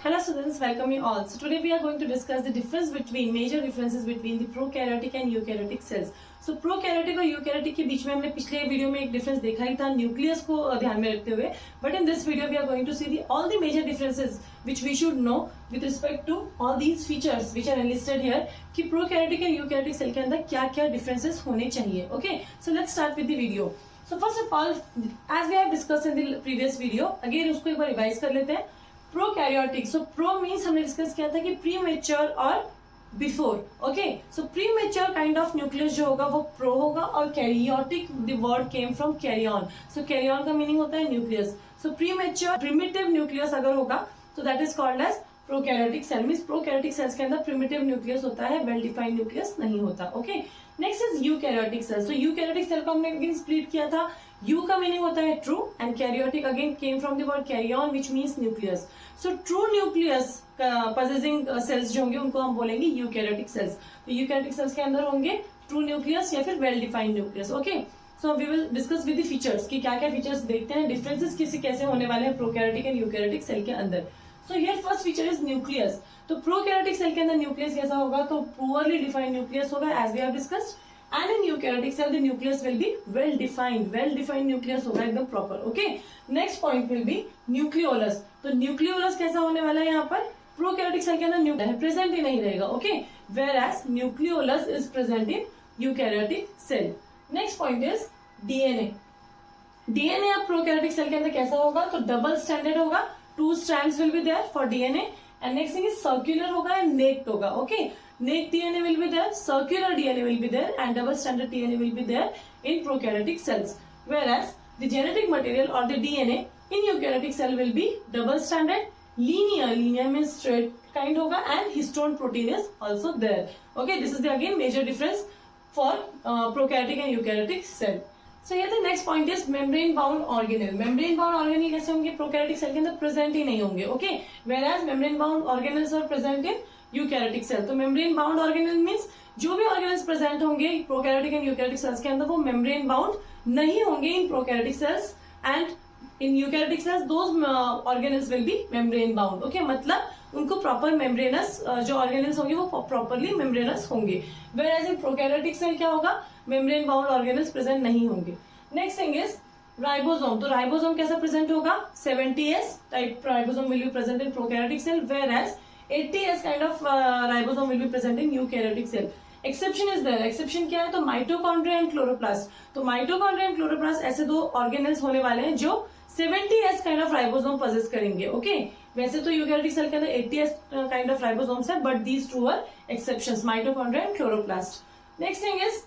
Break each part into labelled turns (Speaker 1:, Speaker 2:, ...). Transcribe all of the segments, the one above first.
Speaker 1: Hello students, welcome you all. So today we are going to discuss the major differences between the prokaryotic and eukaryotic cells. So prokaryotic और eukaryotic के बीच में हमने पिछले video में एक difference देखा ही था न्यूक्लियस को ध्यान में रखते हुए. But in this video we are going to see all the major differences which we should know with respect to all these features which are enlisted here कि prokaryotic and eukaryotic cell के अंदर क्या क्या differences होने चाहिए. Okay, so let's start with the video. So first of all, as we have discussed in the previous video, again उसको एक बार revise कर लेते हैं. प्रोकैरियोटिक, सो प्रो मीन्स हमने डिस्कस किया था कि प्री मेच्योर और before. Okay, so pre mature kind of nucleus जो होगा वो प्रो होगा और karyotic the word came from carry on. So carry on का मीनिंग होता है nucleus. So pre mature primitive nucleus अगर होगा तो that is called as prokaryotic cell. Means prokaryotic cells के अंदर प्रिमिटिव न्यूक्लियस होता है, वेल डिफाइंड न्यूक्लियस नहीं होता. Okay, next is eukaryotic cell. तो यूकैरियोटिक सेल को हमने अगेन स्प्लिट किया था. यू का मीनिंग होता है true and karyotic again came from the word karyon which means nucleus. So true nucleus possessing cells जो होंगे उनको हम बोलेंगे यूकैरियोटिक सेल्स. तो यूकैरियोटिक सेल्स के अंदर होंगे ट्रू न्यूक्लियस या फिर well defined nucleus. Okay, so we will discuss with the features कि क्या क्या फीचर्स देखते हैं, डिफरेंसेस कैसे होने वाले हैं प्रोकैरियोटिक एंड यूकैरियोटिक सेल के अंदर. So here first feature is nucleus. तो प्रोकैरियोटिक सेल के अंदर न्यूक्लियस कैसा होगा, तो पुअरली डिफाइंड न्यूक्लियस होगा as we have discussed. And in eukaryotic cell, the nucleus will be well defined. Well defined nucleus होगा एकदम proper. Okay. Next point will be nucleolus. तो nucleolus कैसा होने वाला है यहाँ पर? Prokaryotic cell के अंदर nucleus present ही नहीं रहेगा. Okay. Whereas nucleolus is present in eukaryotic cell. Next point is DNA. DNA अब prokaryotic cell के अंदर कैसा होगा? तो double stranded होगा. 2 strands will be there for DNA. And next thing is circular होगा and naked होगा. Okay. Naked DNA will be there, circular DNA will be there, and double stranded DNA will be there in prokaryotic cells. Whereas the genetic material or the DNA in eukaryotic cell will be double stranded, linear. Linear means straight kind होगा, and histone protein is also there. Okay, this is the again major difference for prokaryotic and eukaryotic cell. So here the next point is membrane bound organelle. Membrane bound organelle कैसे होंगे? prokaryotic cell के अंदर present ही नहीं होंगे. Okay, whereas membrane bound organelles are present in eukaryotic cell. तो membrane bound organelle means जो भी organelles present होंगे प्रोकैरियोटिक एंड यूकैरियोटिक सेल्स के अंदर वो मेम्ब्रेन बाउंड नहीं होंगे in prokaryotic cells, and in eukaryotic cells those organelles will be membrane bound. Okay, मतलब उनको प्रॉपर मेम्ब्रेनस जो ऑर्गेनल्स होंगे वो प्रॉपरली मेम्ब्रेनस होंगे. Whereas in prokaryotic cell क्या होगा, मेम्ब्रेन बाउंड ऑर्गेनल्स प्रेजेंट नहीं होंगे. Next thing is ribosome. तो राइबोसोम कैसा प्रेजेंट होगा, 70S type ribosome will be present in prokaryotic cell, whereas 80S kind of ribosome will be present in eukaryotic cell. Exception is there. Exception क्या है, तो mitochondria and chloroplast. तो mitochondria and chloroplast ऐसे दो organelles होने वाले हैं जो 70S kind of ribosome possess करेंगे. ओके, वैसे तो यूकैरियोटिक सेल के अंदर 80S kind of राइबोसोम्स है, but these two are exceptions, mitochondria and chloroplast. Next thing is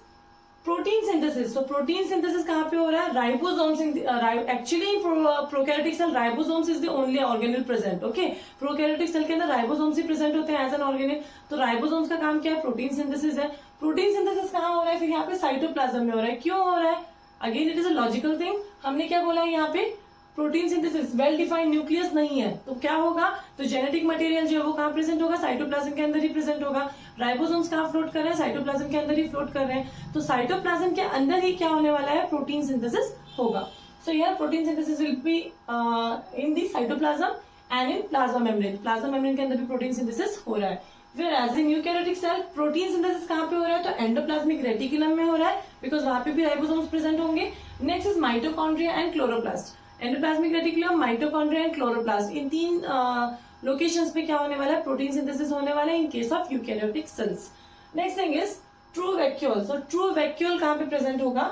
Speaker 1: protein synthesis. तो प्रोटीन सिंथेसिस कहाँ पे हो रहा है, ribosomes. Actually in prokaryotic cell ribosomes is the only organelle present. Okay, prokaryotic cell के अंदर ribosomes ही प्रेजेंट होते हैं एज एन ऑर्गेनल. तो राइबोसोम्स का काम क्या है, प्रोटीन सिंथेसिस है. प्रोटीन सिंथेसिस कहाँ हो रहा है, फिर यहाँ पे साइटोप्लाज्म में हो रहा है. क्यों हो रहा है, again it is a logical thing. हमने क्या बोला है यहाँ पे, protein synthesis, well defined nucleus नहीं है, तो क्या होगा, तो जेनेटिक मटेरियल जो है वो कहाँ प्रेजेंट होगा, साइटोप्लाज्म के अंदर ही प्रेजेंट होगा. राइबोसोम्स कहाँ फ्लोट कर रहे हैं, साइटोप्लाज्म के अंदर ही फ्लोट कर रहे हैं. तो साइटोप्लाज्म के अंदर ही क्या होने वाला है, प्रोटीन सिंथेसिस होगा. So here protein synthesis will be in the cytoplasm and in plasma membrane. Plasma membrane के अंदर भी प्रोटीन सिंथेसिस हो रहा है. Whereas in eukaryotic cell protein synthesis कहाँ पे हो रहा है, तो एंडोप्लाज्मिक रेटिकुलम में हो रहा है, बिकॉज वहां पे भी राइबोसोम्स प्रेजेंट होंगे. Next is mitochondria and chloroplast. Endoplasmic reticulum, mitochondria and chloroplast, in 3 locations पे क्या होने वाला है, प्रोटीन सिंथेसिस होने वाला है इन case of eukaryotic cells. Next thing is true vacuole. So true vacuole कहाँ पे प्रेजेंट होगा,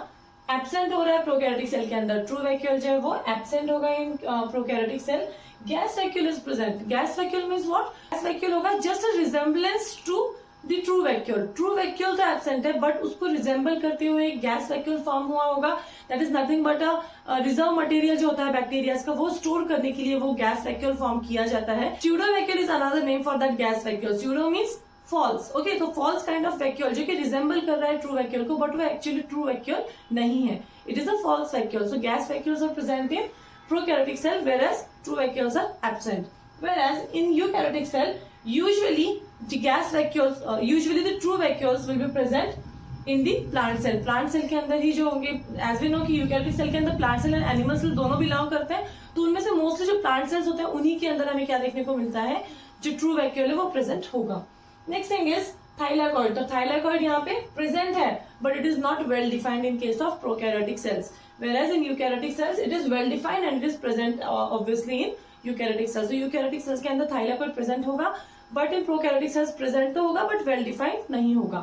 Speaker 1: एब्सेंट हो रहा है प्रोकैरियोटिक सेल के अंदर. ट्रू वैक्यूल जो है वो एब्सेंट होगा in prokaryotic cell. Gas vacuole is present. Gas vacuole means what, gas vacuole होगा just a resemblance to the true vacuole. True vacuole तो एब्सेंट है, बट उसको रिजेंबल करते हुए गैस वैक्यूल फॉर्म हुआ होगा. That is nothing but a reserve material जो होता है बैक्टीरिया का, वो स्टोर करने के लिए वो गैस वैक्यूल फॉर्म किया जाता है. Pseudo vacuole is another name for that gas vacuole. Pseudo means false. Okay, तो फॉल्स काइंड ऑफ वैक्यूल जो कि रिजेंबल कर रहा है ट्रू वैक्यूल को, बट वो एक्चुअली ट्रू वैक्यूल नहीं है. It is a false vacuole. So gas vacuoles are present in prokaryotic cell, whereas true vacuoles are absent. Whereas in eukaryotic cell, usually the gas vacuoles, usually the true vacuoles will be present in the plant cell. Plant cell के अंदर ही जो होंगे, as we know कि eukaryotic cell के अंदर plant cell and animal cell दोनों belong करते हैं, तो उनमें से मोस्टली जो प्लांट सेल्स होते हैं उन्हीं के अंदर हमें क्या देखने को मिलता है, जो ट्रू वैक्यूल है वो प्रेजेंट होगा। Next thing is thylakoid. तो थाइलाकॉइड यहाँ पे प्रेजेंट है but it is not well defined in case of prokaryotic cells, whereas in eukaryotic cells it is well defined and it is present obviously in eukaryotic cells. So eukaryotic cells के अंदर thylakoid present होगा but in prokaryotic cells present तो होगा but well defined नहीं होगा।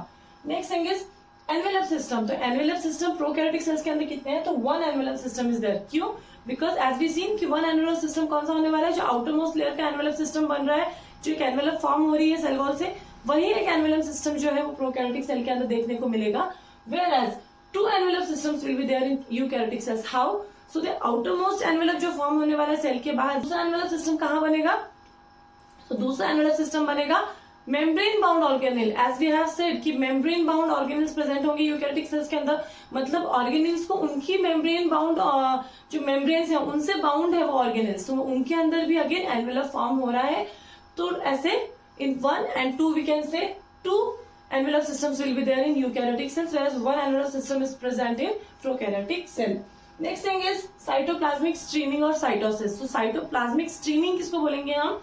Speaker 1: Next thing is envelope system। तो envelope system prokaryotic cells के अंदर कितने हैं, तो one envelope system is there। क्यों? Because as we seen कि one envelope system कौन सा होने वाला है, जो outermost layer का envelope system बन रहा है, जो एक envelope form हो रही है cell wall से, वही एक envelope system जो है वो prokaryotic cell के अंदर देखने को मिलेगा। Whereas two envelope systems will be there in eukaryotic cells. How? So the outermost envelope जो फॉर्म होने वाला है सेल के बाहर, दूसरा envelope system कहाँ बनेगा, तो दूसरा envelope system बनेगा membrane bound organelle। As we have said कि membrane bound organelles present होंगे eukaryotic cells के अंदर, मतलब organelles को उनकी membrane bound जो membranes हैं उनसे bound है वो organelles, तो उनके अंदर भी again envelope form हो रहा है। तो ऐसे in 1 and 2 we can say 2 envelope systems will be there in eukaryotic cells, whereas one envelope system is present in prokaryotic cell. Next thing is cytoplasmic streaming or cytosis. So cytoplasmic streaming किसको बोलेंगे हम,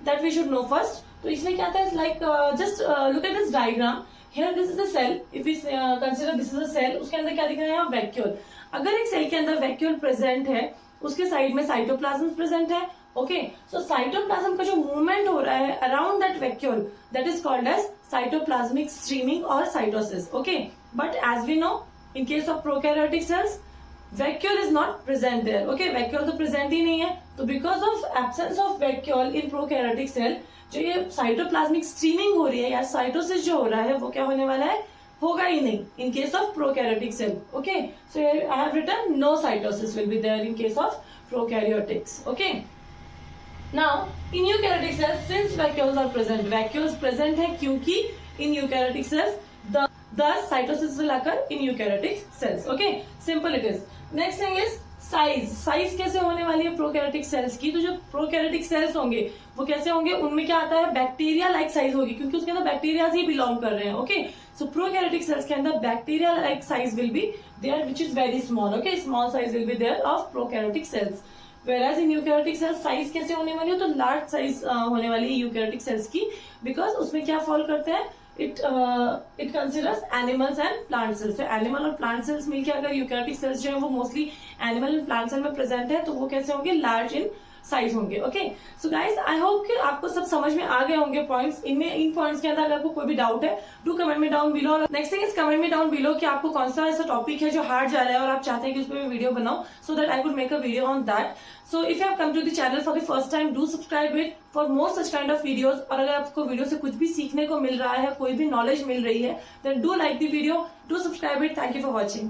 Speaker 1: that we should know first. तो इसमें क्या था, like just look at this diagram. Here this is a cell. If we consider this is a cell, उसके अंदर क्या दिख रहा है यहाँ, vacuole. अगर एक सेल के अंदर vacuole present है, उसके साइड में साइटोप्लाज्म प्रेजेंट है। ओके, सो साइटोप्लाज्म का जो मूवमेंट हो रहा है around that vacuole, that is called as cytoplasmic streaming और cytosis. Okay, but as we know in case of prokaryotic cells vacuole is not present there. Okay, vacuole तो present ही नहीं है, तो because of absence of vacuole in prokaryotic cell जो ये cytoplasmic streaming हो रही है या साइटोसिस जो हो रहा है वो क्या होने वाला है, होगा ही नहीं in case of prokaryotic cell. Okay, so I have written no cytosis will be there in case of prokaryotics. Okay, now in eukaryotic cells since vacuoles are present, vacuoles present है क्योंकि in eukaryotic cells the cytosis will occur in eukaryotic cells. Okay, simple it is. Next thing is size कैसे होने वाली है prokaryotic cells की, तो जो prokaryotic cells होंगे वो कैसे होंगे, उनमें क्या आता है, बैक्टीरिया लाइक साइज होगी क्योंकि उसके अंदर बैक्टीरिया ही बिलोंग कर रहे हैं। ओके, सो प्रोकैरियोटिक सेल्स के अंदर bacteria like size will be there which is very small. Okay, small size will be there of prokaryotic cells, whereas in eukaryotic cells size कैसे होने वाली है, तो लार्ज साइज होने वाली है eukaryotic cells की, बिकॉज उसमें क्या फॉल करते हैं, it considers animals and plant cells. Animal और प्लांट सेल्स मिलकर अगर यूकैरियोटिक सेल्स जो है वो mostly animal and plant cell में प्रेजेंट है, तो वो कैसे होंगे, लार्ज इन साइज होंगे। Okay, so guys I hope कि आपको सब समझ में आ गए होंगे पॉइंट्स। इनमें इन पॉइंट्स के अंदर अगर आपको कोई भी डाउट है डू कमेंट में down below. Next thing is comment में डाउन बिलो कि आपको कौन सा ऐसा टॉपिक है जो हार्ड जा रहा है और आप चाहते हैं कि उस पर मैं वीडियो बनाऊं, so that I could make a video on that. So if you have come to the channel for the first time do subscribe it for more such kind of videos. और अगर आपको video से कुछ भी सीखने को मिल रहा है, कोई भी नॉलेज मिल रही है, then do like the video, do subscribe it. Thank you for watching.